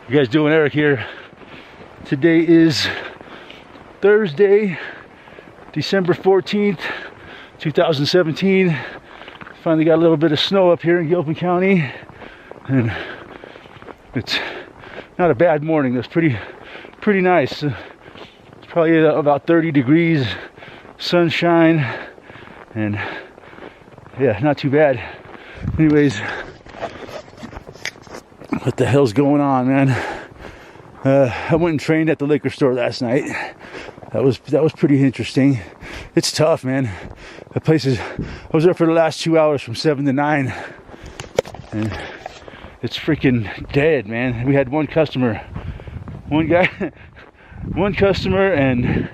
You guys doing? Eric here. Today is Thursday, December 14th, 2017. Finally got a little bit of snow up here in Gilpin County, and it's not a bad morning. It's pretty nice. It's probably about 30 degrees, sunshine, and yeah, not too bad. Anyways, what the hell's going on, man? I went and trained at the liquor store last night. That was pretty interesting. It's tough, man. The place is, I was there for the last 2 hours from 7 to 9, and it's freaking dead, man. We had one customer and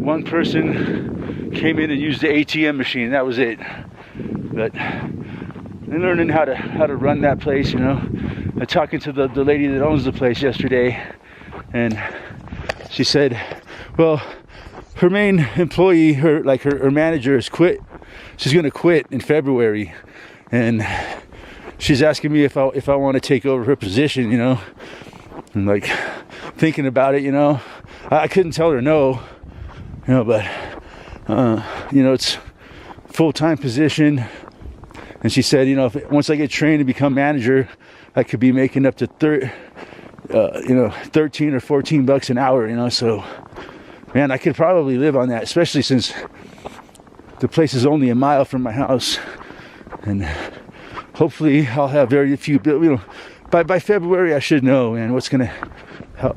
one person came in and used the ATM machine. That was it. But I'm learning how to run that place, you know. I'm talking to the lady that owns the place yesterday, and she said, well, her main employee, her manager has quit. She's gonna quit in February, and she's asking me if I want to take over her position, you know. I'm like thinking about it, you know. I couldn't tell her no, you know, but you know, it's full-time position. And she said, you know, once I get trained to become manager, I could be making up to 13 or 14 bucks an hour, you know. So, man, I could probably live on that, especially since the place is only a mile from my house. And hopefully I'll have very few bills, you know. By February, I should know, man, what's gonna,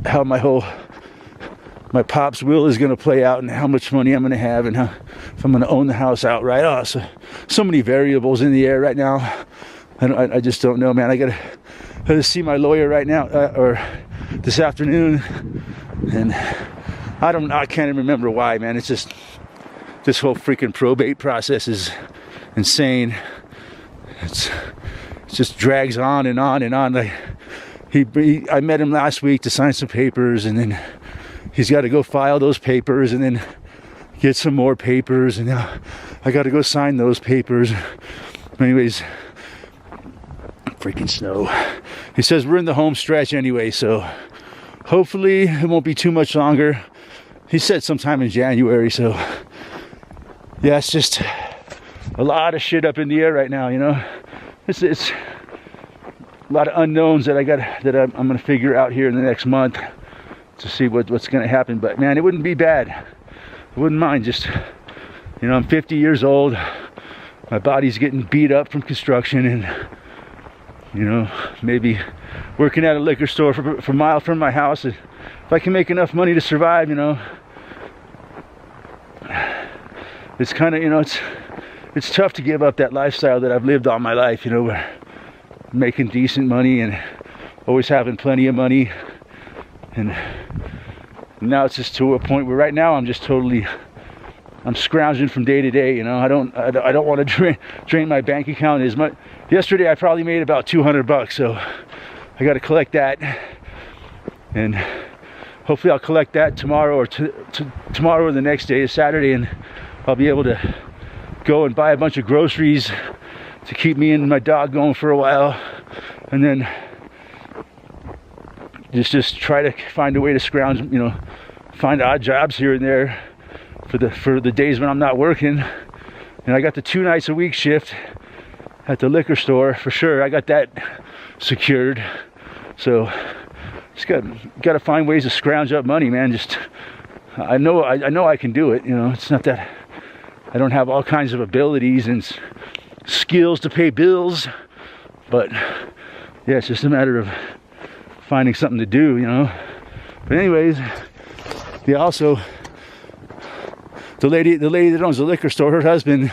how my pop's will is gonna play out, and how much money I'm gonna have, and if I'm gonna own the house outright. Oh, so many variables in the air right now. I just don't know, man. I gotta see my lawyer right now, or this afternoon, and I can't even remember why, man. It's just, this whole freaking probate process is insane. It just drags on and on and on. I met him last week to sign some papers, and then he's got to go file those papers, and then get some more papers, and now I got to go sign those papers. Anyways, freaking snow. He says we're in the home stretch anyway, so hopefully it won't be too much longer. He said sometime in January, so yeah, it's just a lot of shit up in the air right now, you know. It's a lot of unknowns that I'm gonna figure out here in the next month to see what's gonna happen. But man, it wouldn't be bad. I wouldn't mind. Just, you know, I'm 50 years old. My body's getting beat up from construction, and you know, maybe working at a liquor store for a mile from my house. If I can make enough money to survive, you know, it's kind of, you know, it's tough to give up that lifestyle that I've lived all my life, you know, where I'm making decent money and always having plenty of money. And now it's just to a point where right now I'm scrounging from day to day, you know. I don't want to drain my bank account as much. Yesterday I probably made about 200 bucks, so I got to collect that, and hopefully I'll collect that tomorrow, or tomorrow or the next day is Saturday, and I'll be able to go and buy a bunch of groceries to keep me and my dog going for a while, and then just try to find a way to scrounge, you know, find odd jobs here and there for the days when I'm not working. And I got the 2 nights a week shift at the liquor store for sure. I got that secured. So just got to find ways to scrounge up money, man. Just I know I can do it, you know. It's not that I don't have all kinds of abilities and skills to pay bills, but yeah, it's just a matter of finding something to do, you know. But anyways, yeah, also the lady that owns the liquor store, her husband,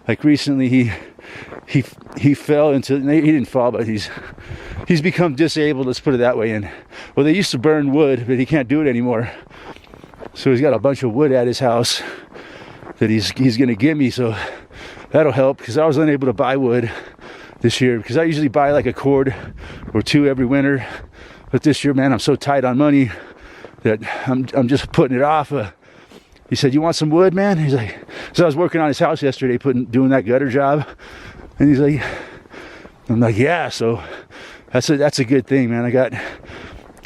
like recently he fell into, he didn't fall, but he's become disabled, let's put it that way. And well, they used to burn wood, but he can't do it anymore. So he's got a bunch of wood at his house that he's gonna give me, so that'll help, because I was unable to buy wood this year, because I usually buy like a cord or two every winter, but this year, man, I'm so tight on money that I'm just putting it off. He said, "You want some wood, man?" He's like, so I was working on his house yesterday, doing that gutter job, and he's like, I'm like, yeah. So That's a good thing, man. I got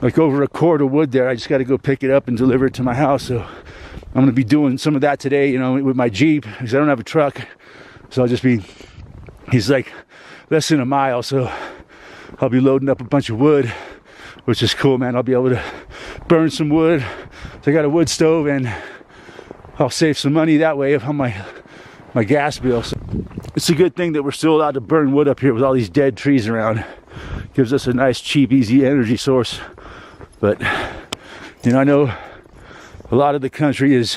like over a cord of wood there. I just got to go pick it up and deliver it to my house. So I'm going to be doing some of that today, you know, with my Jeep, because I don't have a truck. So I'll just be, he's like less than a mile, so I'll be loading up a bunch of wood, which is cool, man. I'll be able to burn some wood. So I got a wood stove, and I'll save some money that way on my gas bill. So it's a good thing that we're still allowed to burn wood up here with all these dead trees around. Gives us a nice, cheap, easy energy source. But, you know, I know a lot of the country is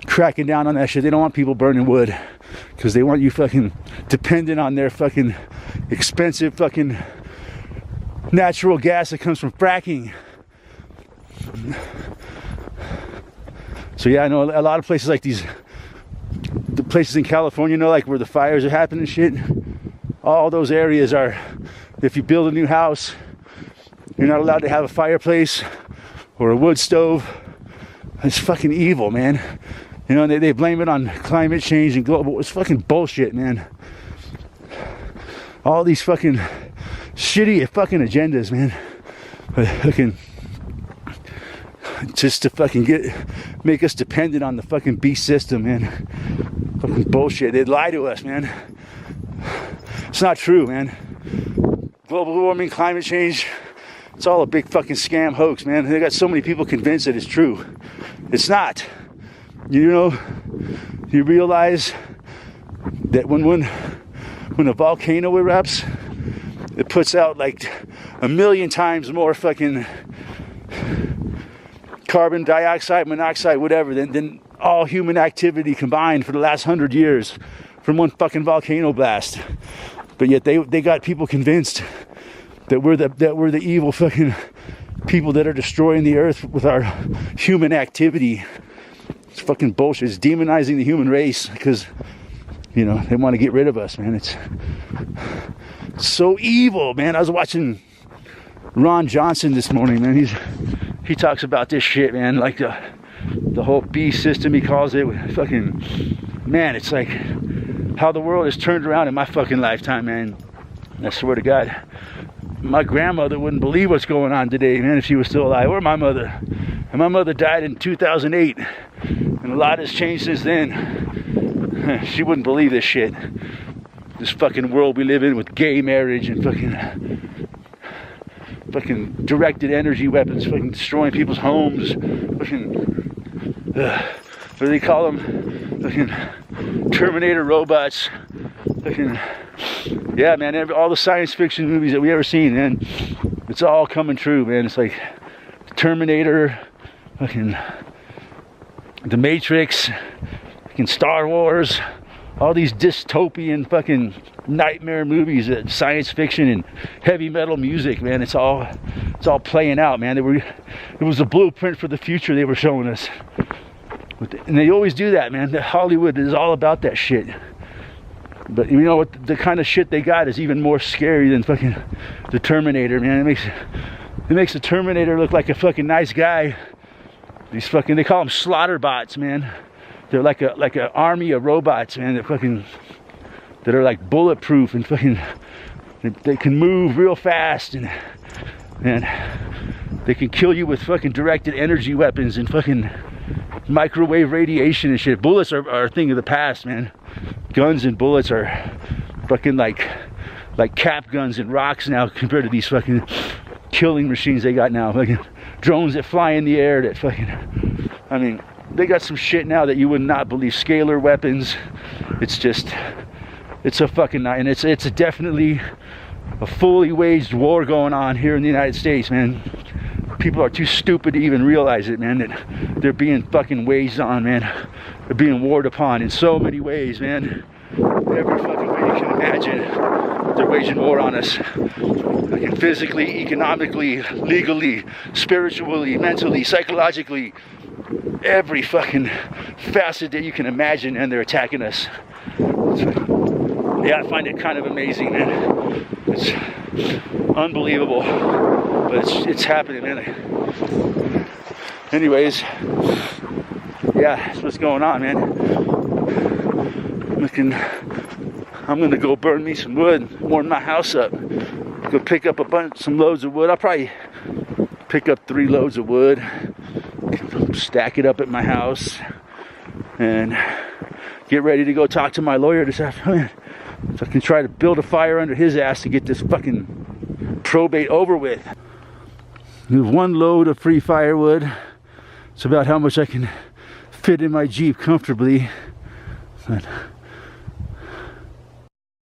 cracking down on that shit. They don't want people burning wood because they want you fucking dependent on their fucking expensive fucking natural gas that comes from fracking. So yeah, I know a lot of places like the places in California, you know, like where the fires are happening and shit. All those areas are, if you build a new house, you're not allowed to have a fireplace or a wood stove. It's fucking evil, man. You know, they blame it on climate change and global. It's fucking bullshit, man. All these fucking shitty fucking agendas, man. Fucking just to fucking make us dependent on the fucking beast system, man. Fucking bullshit. They lie to us, man. It's not true, man. Global warming, climate change, it's all a big fucking scam hoax, man. They got so many people convinced that it's true. It's not. You know, you realize that when a volcano erupts, it puts out like 1 million times more fucking carbon dioxide, monoxide, whatever, than all human activity combined for the last 100 years from one fucking volcano blast. But yet they got people convinced that we're the evil fucking people that are destroying the earth with our human activity. It's fucking bullshit. It's demonizing the human race because, you know, they want to get rid of us, man. It's so evil, man. I was watching Ron Johnson this morning, man. He talks about this shit, man, like the whole beast system, he calls it. Fucking, man, it's like how the world has turned around in my fucking lifetime, man. I swear to God, my grandmother wouldn't believe what's going on today, man, if she was still alive, or my mother. And my mother died in 2008, and a lot has changed since then. She wouldn't believe this shit. This fucking world we live in with gay marriage and fucking directed energy weapons, fucking destroying people's homes, fucking, what do they call them? Fucking Terminator robots, fucking, yeah, man, all the science fiction movies that we ever seen, man, it's all coming true, man. It's like Terminator, fucking The Matrix, fucking Star Wars, all these dystopian fucking nightmare movies, science fiction and heavy metal music, man. It's all playing out, man. It was a blueprint for the future they were showing us. And they always do that, man. Hollywood is all about that shit. But you know what? The kind of shit they got is even more scary than fucking the Terminator, man. It makes the Terminator look like a fucking nice guy. They call them slaughter bots, man. They're like a army of robots, man. That are like bulletproof and fucking. They can move real fast and they can kill you with fucking directed energy weapons and fucking microwave radiation and shit. Bullets are a thing of the past, man. Guns and bullets are fucking like cap guns and rocks now compared to these fucking killing machines they got now. Fucking drones that fly in the air that fucking, I mean, they got some shit now that you would not believe. Scalar weapons. It's a fucking, and it's definitely a fully waged war going on here in the United States, man. People are too stupid to even realize it, man, that they're being fucking waged on, man. They're being warred upon in so many ways, man. Every fucking way you can imagine, they're waging war on us. Fucking physically, economically, legally, spiritually, mentally, psychologically. Every fucking facet that you can imagine, and they're attacking us. Yeah, I find it kind of amazing, man. It's unbelievable, but it's happening, man. Anyways, yeah, that's what's going on, man. I'm gonna go burn me some wood, warm my house up. go pick up some loads of wood. I'll probably pick up 3 loads of wood, stack it up at my house, and get ready to go talk to my lawyer this afternoon, so I can try to build a fire under his ass to get this fucking probate over with. We have 1 load of free firewood. It's about how much I can fit in my Jeep comfortably. But